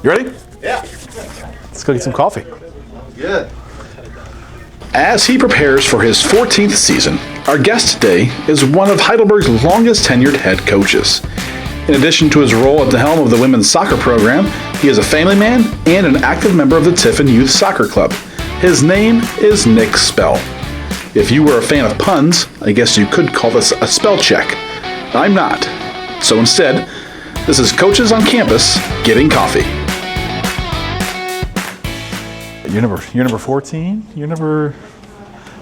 You ready? Yeah. Let's go get some coffee. Good. As he prepares for his 14th season, our guest today is one of Heidelberg's longest tenured head coaches. In addition to his role at the helm of the women's soccer program, he is a family man and an active member of the Tiffin Youth Soccer Club. His name is Nick Spell. If you were a fan of puns, I guess you could call this a spell check. I'm not. So instead, this is Coaches on Campus Getting Coffee. You're number 14? You're number,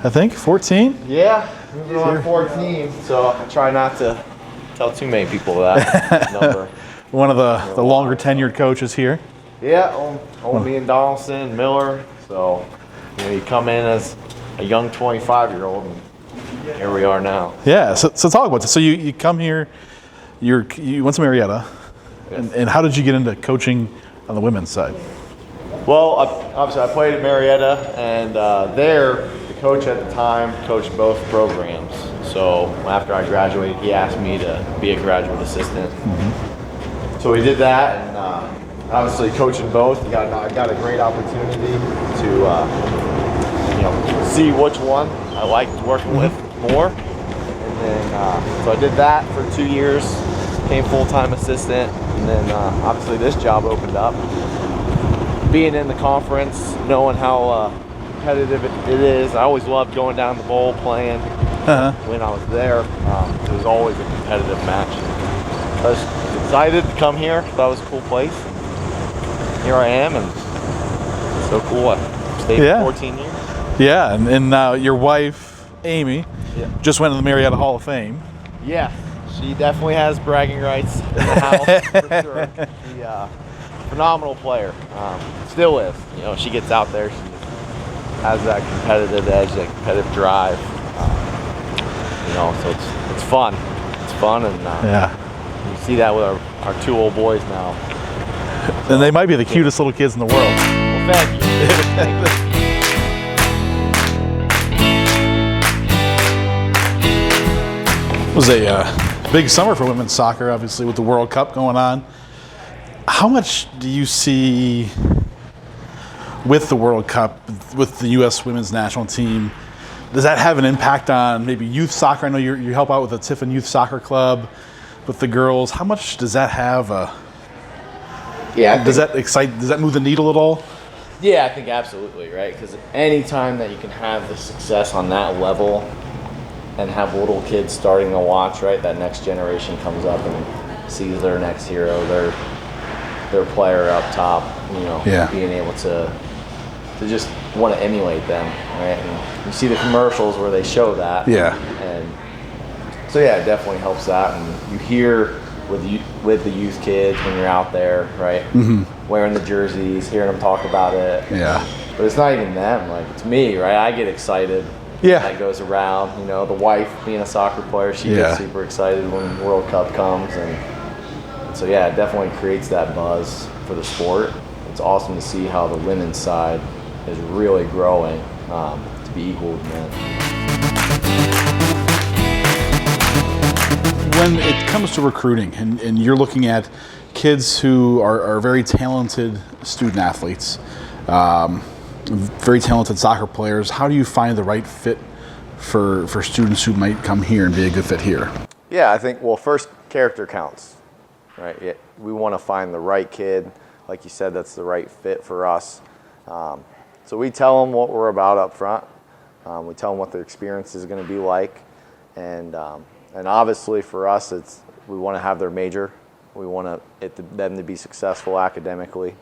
I think, 14? Yeah, moving on 14, so I try not to tell too many people that number. One of the longer tenured coaches here. Yeah, old me and Donaldson and Miller. So, you come in as a young 25-year-old, and here we are now. Yeah, so talk about this. So you come here, you went to Marietta, Yes. and how did you get into coaching on the women's side? Well, obviously I played at Marietta, and there, the coach at the time coached both programs. So after I graduated, he asked me to be a graduate assistant. Mm-hmm. So we did that, and obviously coaching both, I got a great opportunity to see which one I liked working with more. And then, so I did that for 2 years, became full-time assistant, and then obviously this job opened up. Being in the conference, knowing how competitive it is, I always loved going down the bowl playing. When I was there, it was always a competitive match. I was excited to come here, thought it was a cool place. And here I am, and it's so cool. I stayed for 14 years. Yeah, and your wife, Amy, just went to the Marietta Hall of Fame. Yeah, she definitely has bragging rights in the house, for sure. The phenomenal player, still is. She gets out there, she has that competitive edge, that competitive drive. So it's fun. It's fun, and you see that with our two old boys now. And they might be the cutest little kids in the world. Well, thank you. Thank you. It was a big summer for women's soccer, obviously, with the World Cup going on. How much do you see with the World Cup, with the U.S. women's national team? Does that have an impact on maybe youth soccer? I know you help out with the Tiffin Youth Soccer Club with the girls. How much does that have? Does that excite? Does that move the needle at all? Yeah, I think absolutely, right? Because any time that you can have the success on that level and have little kids starting to watch, right? That next generation comes up and sees their next hero, their player up top, being able to just want to emulate them, right? And you see the commercials where they show that. Yeah. And so it definitely helps that. And you hear with the youth kids when you're out there, right? Mm-hmm. Wearing the jerseys, hearing them talk about it. Yeah. But it's not even them. Like, it's me, right? I get excited. Yeah. That goes around. The wife being a soccer player, she gets super excited when World Cup comes, and so it definitely creates that buzz for the sport. It's awesome to see how the women's side is really growing to be equal with men. When it comes to recruiting, and you're looking at kids who are very talented student athletes, very talented soccer players, how do you find the right fit for students who might come here and be a good fit here? Yeah, I think, first, character counts, right? We want to find the right kid, like you said, that's the right fit for us. So we tell them what we're about up front. We tell them what their experience is going to be like, and obviously for us, we want to have their major. We want them to be successful academically,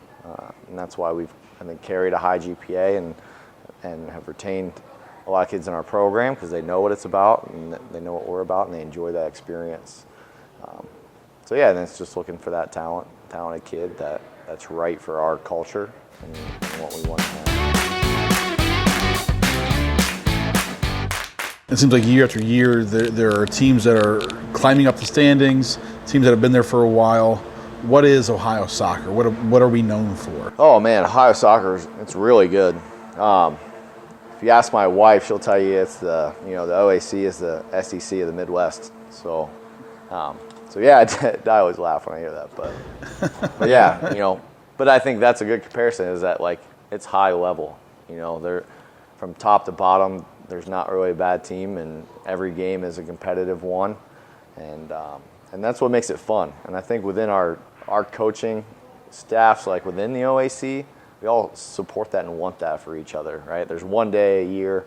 and that's why we've carried a high GPA and have retained a lot of kids in our program because they know what it's about and they know what we're about and they enjoy that experience. And it's just looking for that talented kid that's right for our culture and what we want to have. It seems like year after year there are teams that are climbing up the standings, teams that have been there for a while. What is Ohio soccer? What are we known for? Oh man, Ohio soccer it's really good. If you ask my wife, she'll tell you it's the OAC is the SEC of the Midwest. So I always laugh when I hear that. But But I think that's a good comparison, is that like it's high level. You know, they're from top to bottom. There's not really a bad team, and every game is a competitive one, and that's what makes it fun. And I think within our coaching staffs, like within the OAC, we all support that and want that for each other, right? There's one day a year,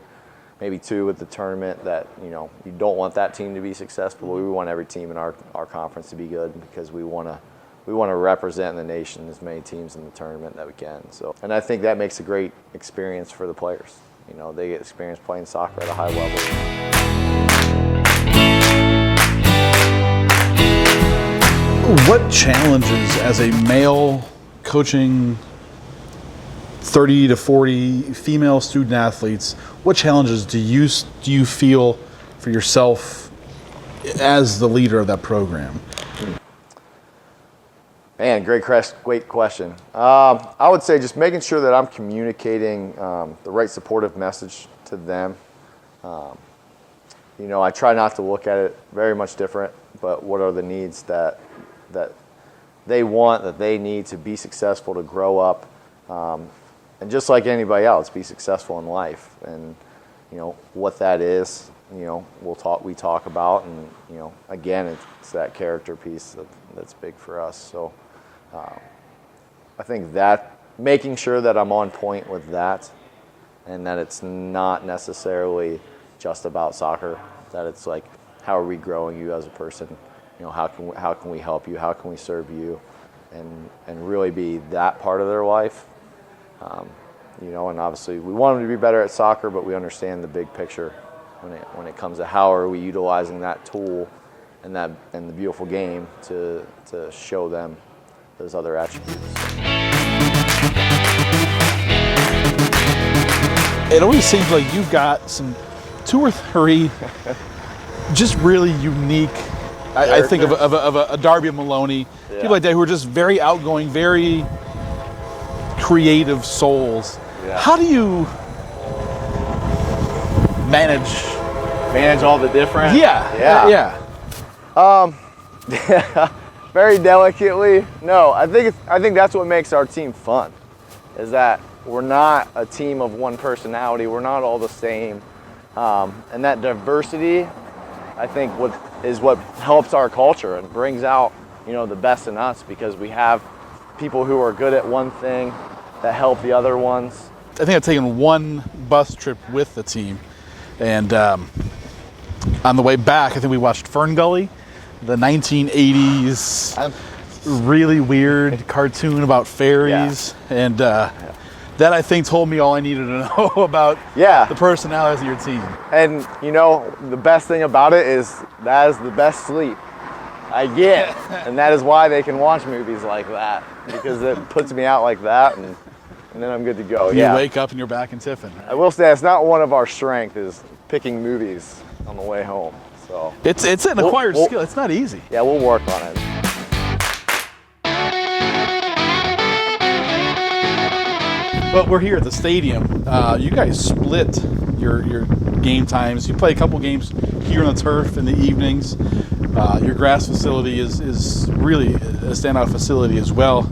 maybe two with the tournament, that you don't want that team to be successful. We want every team in our conference to be good, because we want to represent the nation, as many teams in the tournament that we can. So, and I think that makes a great experience for the players. You know, they get experience playing soccer at a high level. What challenges as a male coaching 30 to 40 female student athletes, what challenges do you feel for yourself as the leader of that program? Man, great question. I would say just making sure that I'm communicating the right supportive message to them. I try not to look at it very much different, but what are the needs that they want, that they need to be successful, to grow up, and just like anybody else, be successful in life. And what that is, we talk about, and again, it's that character piece that's big for us. So I think that making sure that I'm on point with that, and that it's not necessarily just about soccer, that it's like, how are we growing you as a person? How can we help you? How can we serve you? And really be that part of their life. And obviously we want them to be better at soccer, but we understand the big picture when it comes to how are we utilizing that tool and the beautiful game to show them those other attributes. It always seems like you've got two or three just really unique. I think of a Darby Maloney, people like that who are just very outgoing, very creative souls. Yeah. How do you manage all the different? Yeah. Very delicately. No, I think that's what makes our team fun, is that we're not a team of one personality. We're not all the same, and that diversity, I think, is what helps our culture and brings out the best in us, because we have people who are good at one thing that help the other ones. I think I've taken one bus trip with the team, and on the way back, I think we watched Fern Gully, the 1980s really weird cartoon about fairies, and that I think told me all I needed to know about the personalities of your team. And the best thing about it is that is the best sleep I get, and that is why they can watch movies like that, because it puts me out like that, and then I'm good to go. You wake up and you're back in Tiffin. I will say it's not one of our strengths, is picking movies on the way home. So it's an acquired skill. It's not easy. Yeah, we'll work on it. But we're here at the stadium. You guys split your game times. You play a couple games here on the turf in the evenings. Your grass facility is really a standout facility as well.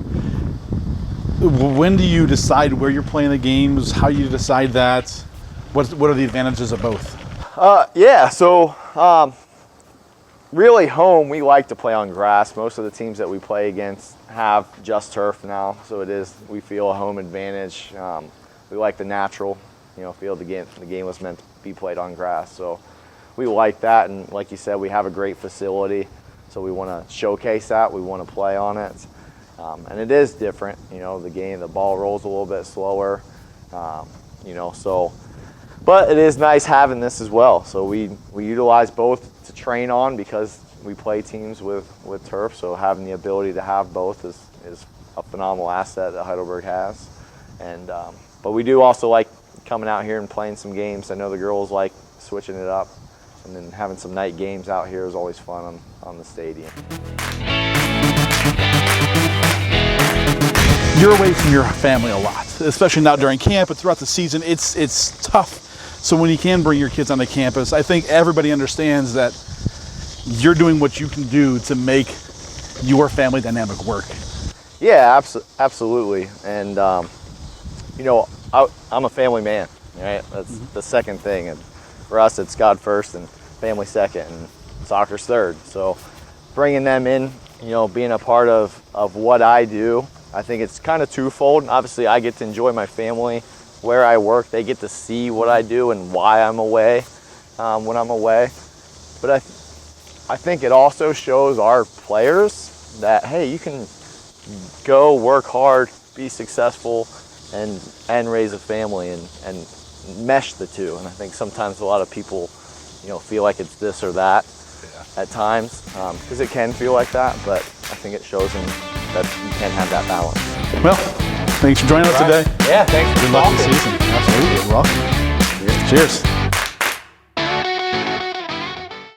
When do you decide where you're playing the games? How you decide that? What are the advantages of both? So really home, we like to play on grass. Most of the teams that we play against have just turf now, so we feel a home advantage. We like the natural, feel the game was meant to be played on grass, so we like that. And like you said, we have a great facility, so we want to showcase that. We want to play on it, and it is different. The ball rolls a little bit slower, but it is nice having this as well. So we utilize both to train on, because we play teams with turf. So having the ability to have both is a phenomenal asset that Heidelberg has. And but we do also like coming out here and playing some games. I know the girls like switching it up, and then having some night games out here is always fun on the stadium. You're away from your family a lot, especially now during camp, but throughout the season, it's tough. So when you can bring your kids onto campus, I think everybody understands that you're doing what you can do to make your family dynamic work. Yeah, absolutely. And you know, I'm a family man, right? That's the second thing. And for us, it's God first and family second, and soccer's third. So bringing them in, you know, being a part of what I do, I think it's kind of twofold. Obviously, I get to enjoy my family where I work. They get to see what I do and why I'm away when I'm away. But I think it also shows our players that, hey, you can go work hard, be successful, and raise a family and mesh the two. And I think sometimes a lot of people, you know, feel like it's this or that at times, because it can feel like that, but I think it shows them that you can have that balance. Well, thanks for joining us today. Yeah, thanks for Good luck this talking. season. Absolutely. You're welcome. Cheers.